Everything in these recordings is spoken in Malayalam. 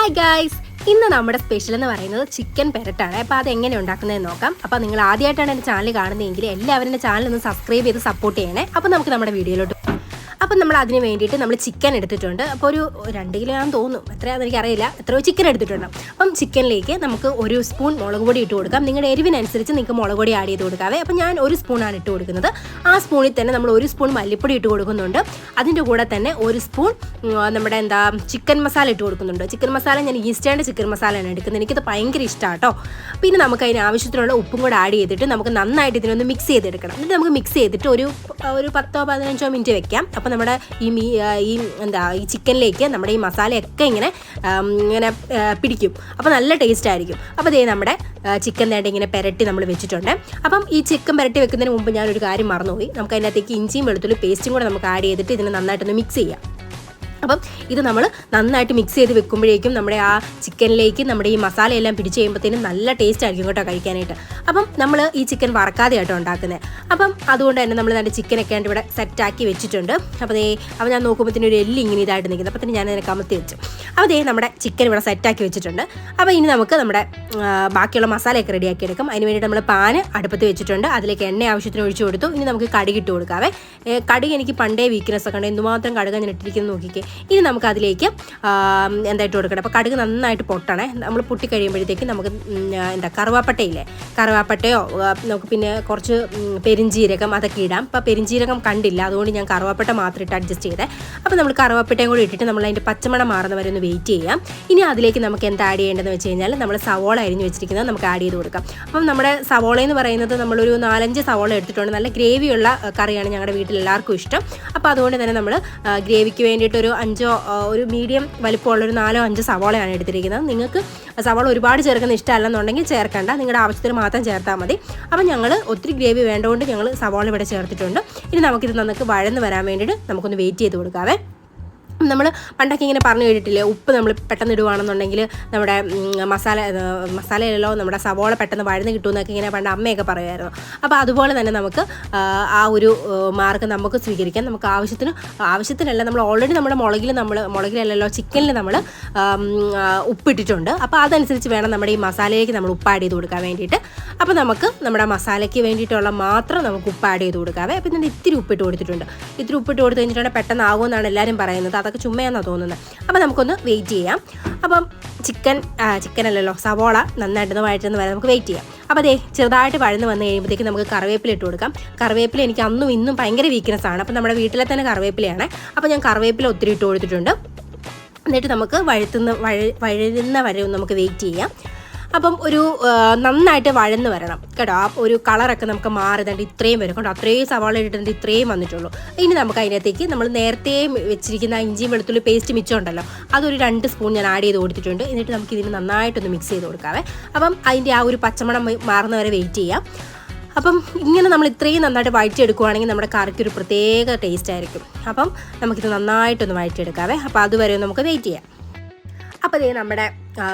ഹായ് ഗൈസ്, ഇന്ന് നമ്മുടെ സ്പെഷ്യൽ എന്ന് പറയുന്നത് ചിക്കൻ പെരട്ടാണ്. അപ്പോൾ അതെങ്ങനെ ഉണ്ടാക്കുന്നതെന്ന് നോക്കാം. അപ്പോൾ നിങ്ങൾ ആദ്യമായിട്ടാണ് എൻ്റെ ചാനൽ കാണുന്നതെങ്കിൽ എല്ലാവരും എൻ്റെ ചാനൽ ഒന്ന് സബ്സ്ക്രൈബ് ചെയ്ത് സപ്പോർട്ട് ചെയ്യണേ. അപ്പോൾ നമുക്ക് നമ്മുടെ വീഡിയോയിലോട്ട്. അപ്പം നമ്മൾ അതിന് വേണ്ടിയിട്ട് നമ്മൾ ചിക്കൻ എടുത്തിട്ടുണ്ട്. അപ്പോൾ ഒരു 2 കിലോ ആണെന്ന് തോന്നുന്നു, എത്രയാണെന്ന് എനിക്കറിയില്ല, എത്രയോ ചിക്കൻ എടുത്തിട്ടുണ്ട്. അപ്പം ചിക്കനിലേക്ക് നമുക്ക് 1 സ്പൂൺ മുളക് പൊടി ഇട്ട് കൊടുക്കാം. നിങ്ങളുടെ എരിവിനനുസരിച്ച് നിങ്ങൾക്ക് മുളക് പൊടി ആഡ് ചെയ്ത് കൊടുക്കാവേ. അപ്പോൾ ഞാൻ 1 സ്പൂണാണ് ഇട്ട് കൊടുക്കുന്നത്. ആ സ്പൂണിൽ തന്നെ നമ്മൾ 1 സ്പൂൺ മല്ലിപ്പൊടി ഇട്ട് കൊടുക്കുന്നുണ്ട്. അതിൻ്റെ കൂടെ തന്നെ 1 സ്പൂൺ നമ്മുടെ ചിക്കൻ മസാല ഇട്ട് കൊടുക്കുന്നുണ്ട്. ചിക്കൻ മസാല ഞാൻ ഈസ്റ്റേണിൻ്റെ ചിക്കൻ മസാലയാണ് എടുക്കുന്നത്. എനിക്കത് ഭയങ്കര ഇഷ്ടമാണ് കേട്ടോ. പിന്നെ നമുക്ക് അതിന് ആവശ്യത്തിനുള്ള ഉപ്പും കൂടെ ആഡ് ചെയ്തിട്ട് നമുക്ക് നന്നായിട്ട് ഇതിനൊന്ന് മിക്സ് ചെയ്തെടുക്കണം. എന്നിട്ട് നമുക്ക് മിക്സ് ചെയ്തിട്ട് ഒരു 10-15 മിനിറ്റ് വെക്കാം. അപ്പോൾ നമ്മുടെ ഈ ചിക്കനിലേക്ക് നമ്മുടെ ഈ മസാലയൊക്കെ ഇങ്ങനെ പിടിക്കും. അപ്പോൾ നല്ല ടേസ്റ്റ് ആയിരിക്കും. അപ്പോൾ ഇതേ നമ്മുടെ ചിക്കൻ നേടെ ഇങ്ങനെ പെരട്ടി നമ്മൾ വെച്ചിട്ടുണ്ട്. അപ്പം ഈ ചിക്കൻ പെരട്ടി വെക്കുന്നതിന് മുമ്പ് ഞാനൊരു കാര്യം മറന്നുപോയി. നമുക്ക് അതിനകത്തേക്ക് ഇഞ്ചിയും വെളുത്തുള്ളി പേസ്റ്റും കൂടെ നമുക്ക് ആഡ് ചെയ്തിട്ട് ഇതിനെ നന്നായിട്ടൊന്ന് മിക്സ് ചെയ്യാം. അപ്പം ഇത് നമ്മൾ നന്നായിട്ട് മിക്സ് ചെയ്ത് വെക്കുമ്പോഴേക്കും നമ്മുടെ ആ ചിക്കനിലേക്ക് നമ്മുടെ ഈ മസാലയെല്ലാം പിടിച്ച് കഴിയുമ്പോഴത്തേനും നല്ല ടേസ്റ്റ് ആയിരിക്കും കേട്ടോ കഴിക്കാനായിട്ട്. അപ്പം നമ്മൾ ഈ ചിക്കൻ വറക്കാതെ ആയിട്ടോ ഉണ്ടാക്കുന്നത്. അപ്പം അതുകൊണ്ട് തന്നെ നമ്മൾ നല്ല ചിക്കനൊക്കെ ആയിട്ട് ഇവിടെ സെറ്റാക്കി വെച്ചിട്ടുണ്ട്. അപ്പോൾ ഞാൻ നോക്കുമ്പോഴത്തേനും ഒരു എല്ല് ഇങ്ങനെ ഇതായിട്ട് നിൽക്കുന്നത്. അപ്പോൾ തന്നെ ഞാൻ അതിനെ കമത്തി വെച്ചു. അപ്പോൾ നമ്മുടെ ചിക്കൻ ഇവിടെ സെറ്റാക്കി വെച്ചിട്ടുണ്ട്. അപ്പോൾ ഇനി നമുക്ക് നമ്മുടെ ബാക്കിയുള്ള മസാലയൊക്കെ റെഡിയാക്കി എടുക്കാം. അതിന് വേണ്ടിയിട്ട് നമ്മൾ പാന് അടുപ്പത്ത് വെച്ചിട്ടുണ്ട്. അതിലേക്ക് എണ്ണ ആവശ്യത്തിന് ഒഴിച്ചു കൊടുത്തു. ഇനി നമുക്ക് കടുക് ഇട്ട് കൊടുക്കാവേ. കടുക് എനിക്ക് പണ്ടേ വീക്ക്നെസ് ഒക്കെ ഉണ്ട്. എന്തുമാത്രം കടുക് ഞാൻ ഇട്ടിരിക്കുന്നത് നോക്കിക്കേ. ഇനി നമുക്ക് അതിലേക്ക് എന്തായിട്ട് കൊടുക്കണം. അപ്പോൾ കടുക് നന്നായിട്ട് പൊട്ടണേ. നമ്മൾ പൊട്ടി കഴിയുമ്പോഴത്തേക്ക് നമുക്ക് കറുവാപ്പട്ടയില്ലേ, കറുവാപ്പട്ടയോ നമുക്ക് പിന്നെ കുറച്ച് പെരിഞ്ചീരകം അതൊക്കെ ഇടാം. അപ്പോൾ പെരിഞ്ചീരകം കണ്ടില്ല, അതുകൊണ്ട് ഞാൻ കറുവാപ്പട്ട മാത്രം ഇട്ട് അഡ്ജസ്റ്റ് ചെയ്തേ. അപ്പോൾ നമ്മൾ കറുവാപ്പട്ടയും കൂടി ഇട്ടിട്ട് നമ്മൾ അതിൻ്റെ പച്ചമണം മാറുന്ന വരെ ഒന്ന് വെയിറ്റ് ചെയ്യാം. ഇനി അതിലേക്ക് നമുക്ക് എന്താ ആഡ് ചെയ്യേണ്ടതെന്ന് വെച്ച് കഴിഞ്ഞാൽ നമ്മൾ സവോള അരിഞ്ഞ് വെച്ചിരിക്കുന്നത് നമുക്ക് ആഡ് ചെയ്ത് കൊടുക്കാം. അപ്പം നമ്മുടെ സവോള എന്ന് പറയുന്നത് നമ്മളൊരു 4-5 സവോള എടുത്തിട്ടുണ്ട്. നല്ല ഗ്രേവിയുള്ള കറിയാണ് ഞങ്ങളുടെ വീട്ടിൽ എല്ലാവർക്കും ഇഷ്ടം. അപ്പോൾ അതുകൊണ്ട് തന്നെ നമ്മൾ ഗ്രേവിക്ക് വേണ്ടിയിട്ട് ഒരു മീഡിയം വലിപ്പമുള്ളൊരു 4-5 സവോളയാണ് എടുത്തിരിക്കുന്നത്. നിങ്ങൾക്ക് സവോള ഒരുപാട് ചേർക്കുന്ന ഇഷ്ടമല്ലെന്നുണ്ടെങ്കിൽ ചേർക്കണ്ട, നിങ്ങളുടെ ആവശ്യത്തിന് മാത്രം ചേർത്താൽ മതി. അപ്പം ഞങ്ങൾ ഒത്തിരി ഗ്രേവി വേണ്ടതുകൊണ്ട് ഞങ്ങൾ സവോള ഇവിടെ ചേർത്തിട്ടുണ്ട്. ഇനി നമുക്കിത് നമുക്ക് വഴന്ന് വരാൻ വേണ്ടിയിട്ട് നമുക്കൊന്ന് വെയിറ്റ് ചെയ്ത് കൊടുക്കാവേ. നമ്മൾ പണ്ടൊക്കെ ഇങ്ങനെ പറഞ്ഞു കേട്ടിട്ടില്ലേ, ഉപ്പ് നമ്മൾ പെട്ടെന്ന് ഇടുകയാണെന്നുണ്ടെങ്കിൽ നമ്മുടെ മസാലയിലല്ലോ നമ്മുടെ സവോള പെട്ടെന്ന് വഴന്ന് കിട്ടുമെന്നൊക്കെ ഇങ്ങനെ പണ്ട് അമ്മയൊക്കെ പറയുമായിരുന്നു. അപ്പോൾ അതുപോലെ തന്നെ നമുക്ക് ആ ഒരു മാർഗ്ഗം നമുക്ക് സ്വീകരിക്കാം. നമുക്ക് ആവശ്യത്തിനല്ല, നമ്മൾ ഓൾറെഡി നമ്മുടെ മുളകിലല്ലോ ചിക്കനിൽ നമ്മൾ ഉപ്പിട്ടിട്ടുണ്ട്. അപ്പോൾ അതനുസരിച്ച് വേണം നമ്മുടെ ഈ മസാലയിലേക്ക് നമ്മൾ ഉപ്പ് ആഡ് ചെയ്ത് കൊടുക്കാൻ വേണ്ടിയിട്ട്. അപ്പോൾ നമുക്ക് നമ്മുടെ മസാലയ്ക്ക് വേണ്ടിയിട്ടുള്ള മാത്രം നമുക്ക് ഉപ്പ് ആഡ് ചെയ്ത് കൊടുക്കാവേ. അപ്പോൾ ഇതിൻ്റെ ഇത്തിരി ഉപ്പിട്ട് കൊടുത്തിട്ടുണ്ട്. ഇത്തിരി ഉപ്പിട്ട് കൊടുത്തു കഴിഞ്ഞിട്ടുണ്ടെങ്കിൽ പെട്ടെന്ന് ആകുമെന്നാണ് എല്ലാവരും പറയുന്നത്. അതൊക്കെ ചുമ്മയാണെന്നാണ് തോന്നുന്നത്. അപ്പോൾ നമുക്കൊന്ന് വെയിറ്റ് ചെയ്യാം. അപ്പം ചിക്കനല്ലല്ലോ സവോള നന്നായിട്ടൊന്ന് വഴറ്റുന്ന വരെ നമുക്ക് വെയിറ്റ് ചെയ്യാം. അപ്പോൾ ചെറുതായിട്ട് വഴന്ന് വന്ന് കഴിയുമ്പോഴത്തേക്ക് നമുക്ക് കറിവേപ്പില ഇട്ട് കൊടുക്കാം. കറിവേപ്പില എനിക്ക് അന്നും ഇന്നും ഭയങ്കര വീക്ക്നെസ് ആണ്. അപ്പോൾ നമ്മുടെ വീട്ടിലെ തന്നെ കറിവേപ്പിലയാണ്. അപ്പോൾ ഞാൻ കറിവേപ്പില ഒത്തിരി ഇട്ട് കൊടുത്തിട്ടുണ്ട്. എന്നിട്ട് നമുക്ക് വഴുന്ന വരെ ഒന്ന് നമുക്ക് വെയിറ്റ് ചെയ്യാം. അപ്പം ഒരു നന്നായിട്ട് വഴന്ന് വരണം കേട്ടോ. ആ ഒരു കളറൊക്കെ നമുക്ക് മാറിയതുകൊണ്ട് ഇത്രയും വരും കേട്ടോ. അത്രയും സവാള ഇട്ടിട്ടുണ്ട്, ഇത്രയും വന്നിട്ടുള്ളൂ. ഇനി നമുക്ക് അതിനകത്തേക്ക് നമ്മൾ നേരത്തെ വെച്ചിരിക്കുന്ന ഇഞ്ചിയും വെളുത്തുള്ളി പേസ്റ്റ് മിച്ചം ഉണ്ടല്ലോ, അതൊരു 2 സ്പൂൺ ഞാൻ ആഡ് ചെയ്ത് കൊടുത്തിട്ടുണ്ട്. എന്നിട്ട് നമുക്ക് ഇതിന് നന്നായിട്ടൊന്ന് മിക്സ് ചെയ്ത് കൊടുക്കാവേ. അപ്പം അതിൻ്റെ ആ ഒരു പച്ചമണം മാറുന്ന വരെ വെയിറ്റ് ചെയ്യാം. അപ്പം ഇങ്ങനെ നമ്മൾ ഇത്രയും നന്നായിട്ട് വഴറ്റിയെടുക്കുകയാണെങ്കിൽ നമ്മുടെ കറിക്കൊരു പ്രത്യേക ടേസ്റ്റ് ആയിരിക്കും. അപ്പം നമുക്കിത് നന്നായിട്ടൊന്ന് വഴറ്റിയെടുക്കാവേ. അപ്പോൾ അതുവരെ നമുക്ക് വെയിറ്റ് ചെയ്യാം. അപ്പോൾ നമ്മുടെ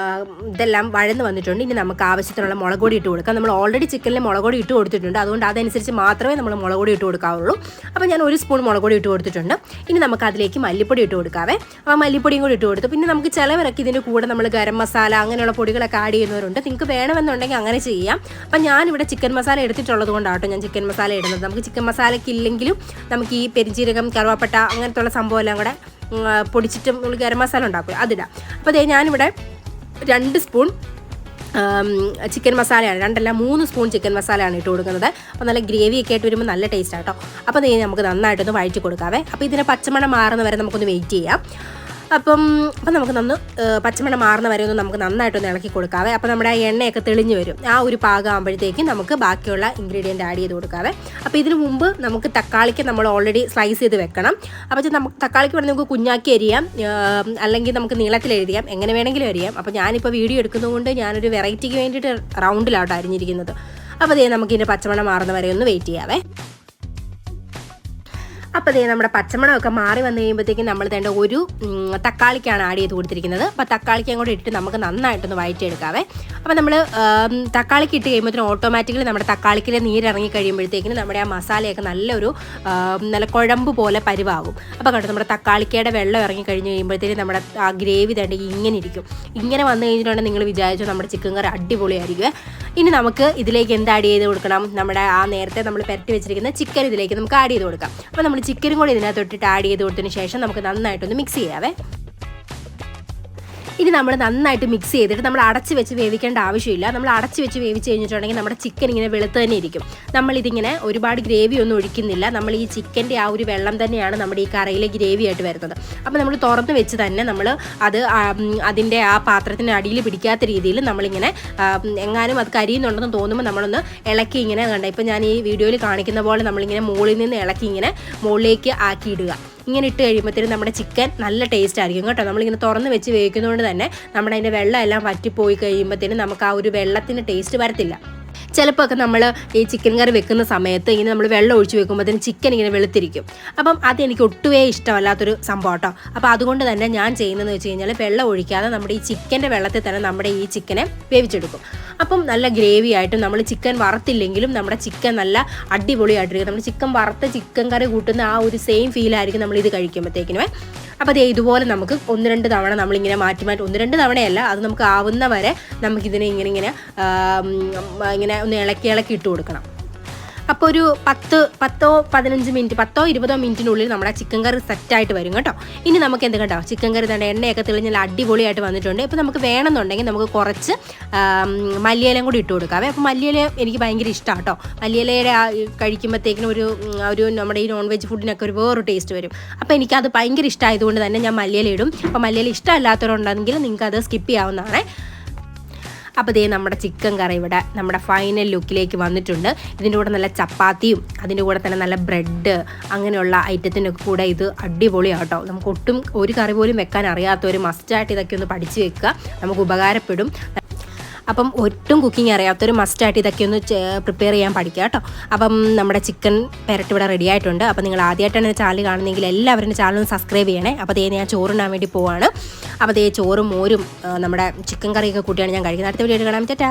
ഇതെല്ലാം വഴന്ന് വന്നിട്ടുണ്ട്. ഇനി നമുക്ക് ആവശ്യത്തിനുള്ള മുളക് പൊടി ഇട്ട് കൊടുക്കാം. നമ്മൾ ഓൾറെഡി ചിക്കനിൽ മുളക് പൊടി ഇട്ട് കൊടുത്തിട്ടുണ്ട്. അതുകൊണ്ട് അതനുസരിച്ച് മാത്രമേ നമ്മൾ മുളക് പൊടി ഇട്ട് കൊടുക്കാവുള്ളൂ. അപ്പോൾ ഞാൻ 1 സ്പൂൺ മുളക് പൊടി ഇട്ട് കൊടുത്തിട്ടുണ്ട്. ഇനി നമുക്ക് അതിലേക്ക് മല്ലിപ്പൊടി ഇട്ട് കൊടുക്കാവേ. അപ്പോൾ മല്ലിപ്പൊടിയും കൂടി ഇട്ട് കൊടുത്തു. പിന്നെ നമുക്ക് ചിലവരൊക്കെ ഇതിൻ്റെ കൂടെ നമ്മൾ ഗരം മസാല അങ്ങനെയുള്ള പൊടികളൊക്കെ ആഡ് ചെയ്യുന്നവരുണ്ട്. നിങ്ങൾക്ക് വേണമെന്നുണ്ടെങ്കിൽ അങ്ങനെ ചെയ്യാം. അപ്പം ഞാനിവിടെ ചിക്കൻ മസാല എടുത്തിട്ടുള്ളത് കൊണ്ടാട്ടോ ഞാൻ ചിക്കൻ മസാല ഇടുന്നത്. നമുക്ക് ചിക്കൻ മസാലയ്ക്ക് ഇല്ലെങ്കിലും നമുക്ക് ഈ പെരിഞ്ചീരകം, കറുവാപ്പട്ട അങ്ങനത്തെ ഉള്ള സംഭവം എല്ലാം കൂടെ പൊടിച്ചിട്ട് നമ്മൾ ഗരം മസാല ഉണ്ടാക്കും, അതിടാം. അപ്പോൾ ഞാനിവിടെ 2 സ്പൂൺ ചിക്കൻ മസാലയാണ്, 2-3 സ്പൂൺ ചിക്കൻ മസാലയാണ് ഇട്ട് കൊടുക്കുന്നത്. അപ്പോൾ നല്ല ഗ്രേവിയൊക്കെ ആയിട്ട് വരുമ്പോൾ നല്ല ടേസ്റ്റ് ആട്ടോ. അപ്പോൾ നമുക്ക് നന്നായിട്ടൊന്ന് വഴറ്റി കൊടുക്കാവേ. അപ്പോൾ ഇതിന് പച്ചമണം മാറുന്ന വരെ നമുക്കൊന്ന് വെയിറ്റ് ചെയ്യാം. അപ്പം നമുക്ക് പച്ചമണം മാറുന്ന വരെ ഒന്ന് നമുക്ക് നന്നായിട്ടൊന്ന് ഇളക്കി കൊടുക്കാവേ. അപ്പോൾ നമ്മുടെ ആ എണ്ണയൊക്കെ തെളിഞ്ഞ് വരും. ആ ഒരു പാകം ആകുമ്പോഴത്തേക്കും നമുക്ക് ബാക്കിയുള്ള ഇൻഗ്രീഡിയൻറ്റ് ആഡ് ചെയ്ത് കൊടുക്കാവേ. അപ്പോൾ ഇതിന് മുമ്പ് നമുക്ക് തക്കാളിക്ക് നമ്മൾ ഓൾറെഡി സ്ലൈസ് ചെയ്ത് വെക്കണം. അപ്പോൾ നമുക്ക് തക്കാളിക്ക് വേണമെങ്കിൽ നമുക്ക് കുഞ്ഞാക്കി അരിയാം, അല്ലെങ്കിൽ നമുക്ക് നീളത്തിൽ അരിയാം, എങ്ങനെ വേണമെങ്കിലും അരിയാം. അപ്പോൾ ഞാനിപ്പോൾ വീഡിയോ എടുക്കുന്നതുകൊണ്ട് ഞാനൊരു വെറൈറ്റിക്ക് വേണ്ടിയിട്ട് റൗണ്ടിലാട്ടോ അരിഞ്ഞിരിക്കുന്നത്. അപ്പോൾ നമുക്കിതിൻ്റെ പച്ചമണം മാറുന്ന വരെ ഒന്ന് വെയിറ്റ് ചെയ്യാവേ. അപ്പോൾ ദേ നമ്മുടെ പച്ചമണമൊക്കെ മാറി വന്നു കഴിയുമ്പോഴത്തേക്കും നമ്മൾ തേണ്ട ഒരു തക്കാളിക്കാണ് ആഡ് ചെയ്ത് കൊടുത്തിരിക്കുന്നത്. അപ്പോൾ തക്കാളിക്കും കൂടെ ഇട്ട് നമുക്ക് നന്നായിട്ടൊന്ന് വഴറ്റിയെടുക്കാവേ. അപ്പോൾ നമ്മൾ തക്കാളിക്ക് ഇട്ട് കഴിയുമ്പോഴത്തേനും ഓട്ടോമാറ്റിക്കലി നമ്മുടെ തക്കാളിക്കിലെ നീരിറങ്ങി കഴിയുമ്പോഴത്തേക്കിനും നമ്മുടെ ആ മസാലയൊക്കെ നല്ല കുഴമ്പ് പോലെ പരിവാകും. അപ്പോൾ കണ്ടോ നമ്മുടെ തക്കാളിക്കയുടെ വെള്ളം ഇറങ്ങി കഴിഞ്ഞ് കഴിയുമ്പോഴത്തേക്കും നമ്മുടെ ആ ഗ്രേവി തേണ്ട ഇങ്ങനെ ഇരിക്കും. ഇങ്ങനെ വന്നു കഴിഞ്ഞിട്ടുണ്ടെങ്കിൽ നിങ്ങൾ വിചാരിച്ചു നമ്മുടെ ചിക്കൻ കറി അടിപൊളിയായിരിക്കും. ഇനി നമുക്ക് ഇതിലേക്ക് എന്ത് ആഡ് ചെയ്ത് കൊടുക്കണം? നമ്മുടെ ആ നേരത്തെ നമ്മൾ പുരട്ടി വെച്ചിരിക്കുന്ന ചിക്കൻ ഇതിലേക്ക് നമുക്ക് ആഡ് ചെയ്ത് കൊടുക്കാം. അപ്പോൾ നമ്മൾ ചിക്കനും കൂടി ഇതിനകത്തൊട്ടിട്ട് ആഡ് ചെയ്ത് കൊടുത്തതിന് ശേഷം നമുക്ക് നന്നായിട്ടൊന്ന് മിക്സ് ചെയ്യാവേ. ഇനി നമ്മൾ നന്നായിട്ട് മിക്സ് ചെയ്തിട്ട് നമ്മൾ അടച്ച് വെച്ച് വേവിക്കേണ്ട ആവശ്യമില്ല. നമ്മൾ അടച്ച് വെച്ച് വേവിച്ച് കഴിഞ്ഞിട്ടുണ്ടെങ്കിൽ നമ്മുടെ ചിക്കൻ ഇങ്ങനെ വെളുത്ത് തന്നെ ഇരിക്കും. നമ്മളിതിങ്ങനെ ഒരുപാട് ഗ്രേവി ഒന്നും ഒഴിക്കുന്നില്ല. നമ്മൾ ഈ ചിക്കൻ്റെ ആ ഒരു വെള്ളം തന്നെയാണ് നമ്മുടെ ഈ കറിയിലെ ഗ്രേവി ആയിട്ട് വരുന്നത്. അപ്പോൾ നമ്മൾ തുറന്ന് വെച്ച് തന്നെ നമ്മൾ അതിൻ്റെ ആ പാത്രത്തിൻ്റെ അടിയിൽ പിടിക്കാത്ത രീതിയിൽ നമ്മളിങ്ങനെ എങ്ങാനും അത് കരിയുന്നുണ്ടെന്ന് തോന്നുമ്പോൾ നമ്മളൊന്ന് ഇളക്കി ഇങ്ങനെ കണ്ട ഇപ്പോൾ ഞാൻ ഈ വീഡിയോയിൽ കാണിക്കുന്ന പോലെ നമ്മളിങ്ങനെ മുകളിൽ നിന്ന് ഇളക്കി ഇങ്ങനെ മുകളിലേക്ക് ആക്കിയിടുക. ഇങ്ങനെ ഇട്ട് കഴിയുമ്പോഴത്തേനും നമ്മുടെ ചിക്കൻ നല്ല ടേസ്റ്റ് ആയിരിക്കും കേട്ടോ. നമ്മളിങ്ങനെ തുറന്ന് വെച്ച് വേവിക്കുന്നതുകൊണ്ട് തന്നെ നമ്മുടെ അതിൻ്റെ വെള്ളം എല്ലാം വറ്റിപ്പോയി കഴിയുമ്പോഴത്തേനും നമുക്ക് ആ ഒരു വെള്ളത്തിൻ്റെ ടേസ്റ്റ് വരത്തില്ല. ചിലപ്പോൾ ഒക്കെ നമ്മൾ ഈ ചിക്കൻ കറി വെക്കുന്ന സമയത്ത് ഇങ്ങനെ നമ്മൾ വെള്ളം ഒഴിച്ച് വെക്കുമ്പോഴത്തേനും ചിക്കൻ ഇങ്ങനെ വെളുത്തിരിക്കും. അപ്പം അതെനിക്ക് ഒട്ടുമേ ഇഷ്ടമല്ലാത്തൊരു സംഭവം കേട്ടോ. അപ്പോൾ അതുകൊണ്ട് തന്നെ ഞാൻ ചെയ്യുന്നതെന്ന് വെച്ച് കഴിഞ്ഞാൽ വെള്ളം ഒഴിക്കാതെ നമ്മുടെ ഈ ചിക്കൻ്റെ വെള്ളത്തിൽ തന്നെ നമ്മുടെ ഈ ചിക്കനെ വേവിച്ചെടുക്കും. അപ്പം നല്ല ഗ്രേവി ആയിട്ടും നമ്മൾ ചിക്കൻ വറുത്തില്ലെങ്കിലും നമ്മുടെ ചിക്കൻ നല്ല അടിപൊളിയായിട്ടിരിക്കും. നമ്മൾ ചിക്കൻ വറുത്ത ചിക്കൻ കറി കൂട്ടുന്ന ആ ഒരു സെയിം ഫീലായിരിക്കും നമ്മളിത് കഴിക്കുമ്പോഴത്തേക്കിനുമേ. അപ്പോൾ അതേ ഇതുപോലെ നമുക്ക് 1-2 തവണ നമ്മളിങ്ങനെ മാറ്റി 1-2 തവണയല്ല, അത് നമുക്ക് ആവുന്ന വരെ നമുക്കിതിനെ ഇങ്ങനെ ഒന്ന് ഇളക്കി ഇട്ട് കൊടുക്കണം. അപ്പോൾ ഒരു 10-15 മിനിറ്റ് 10-20 മിനിറ്റിനുള്ളിൽ നമ്മുടെ ചിക്കൻ കറി സെറ്റായിട്ട് വരും കേട്ടോ. ഇനി നമുക്ക് എന്ത് കണ്ടോ ചിക്കൻ കറി തന്നെ എണ്ണയൊക്കെ തെളിഞ്ഞാൽ അടിപൊളിയായിട്ട് വന്നിട്ടുണ്ട്. ഇപ്പോൾ നമുക്ക് വേണമെന്നുണ്ടെങ്കിൽ നമുക്ക് കുറച്ച് മല്ലിയിലയും കൂടി ഇട്ട് കൊടുക്കാവേ. അപ്പോൾ മല്ലിയില എനിക്ക് ഭയങ്കര ഇഷ്ടമാണ് കേട്ടോ. മല്ലിയിലയുടെ കഴിക്കുമ്പോഴത്തേക്കിനും ഒരു നമ്മുടെ ഈ നോൺ വെജ് ഫുഡിനൊക്കെ ഒരു വേറൊരു ടേസ്റ്റ് വരും. അപ്പോൾ എനിക്കത് ഭയങ്കര ഇഷ്ടമായതുകൊണ്ട് തന്നെ ഞാൻ മല്ലിയില ഇടും. അപ്പോൾ മല്ലിയില ഇഷ്ടമല്ലാത്തവരുണ്ടെങ്കിൽ നിങ്ങൾക്ക് അത് സ്കിപ്പ് ചെയ്യാവുന്നതാണ്. അപ്പോൾ ദേ നമ്മുടെ ചിക്കൻ കറി ഇവിടെ നമ്മുടെ ഫൈനൽ ലുക്കിലേക്ക് വന്നിട്ടുണ്ട്. ഇതിൻ്റെ കൂടെ നല്ല ചപ്പാത്തിയും അതിൻ്റെ കൂടെ തന്നെ നല്ല ബ്രെഡ് അങ്ങനെയുള്ള ഐറ്റത്തിനൊക്കെ കൂടെ ഇത് അടിപൊളിയാണ് കേട്ടോ. നമുക്ക് ഒട്ടും ഒരു കറി പോലും വെക്കാൻ അറിയാത്തവർ മസ്റ്റായിട്ട് ഇതൊക്കെ ഒന്ന് പഠിച്ച് വെക്കുക, നമുക്ക് ഉപകാരപ്പെടും. അപ്പം ഒട്ടും കുക്കിംഗ് അറിയാത്തൊരു മസ്റ്റായിട്ട് ഇതൊക്കെ ഒന്ന് പ്രിപ്പയർ ചെയ്യാൻ പഠിക്കുക കേട്ടോ. അപ്പം നമ്മുടെ ചിക്കൻ പെരട്ട് ഇവിടെ റെഡി ആയിട്ടുണ്ട്. അപ്പോൾ നിങ്ങൾ ആദ്യമായിട്ടാണ് എൻ്റെ ചാനൽ കാണുന്നതെങ്കിൽ എല്ലാവരും ചാനൽ ഒന്ന് സബ്സ്ക്രൈബ് ചെയ്യണേ. അപ്പോൾ ദേ ഞാൻ ചോറുണ്ടാൻ വേണ്ടി പോവാണ്. അപ്പോൾ ദേ ചോറും മോരും നമ്മുടെ ചിക്കൻ കറിയൊക്കെ കൂട്ടിയാണ് ഞാൻ കഴിക്കുന്നത്. അടുത്ത വീഡിയോ കാണാൻ പറ്റാ.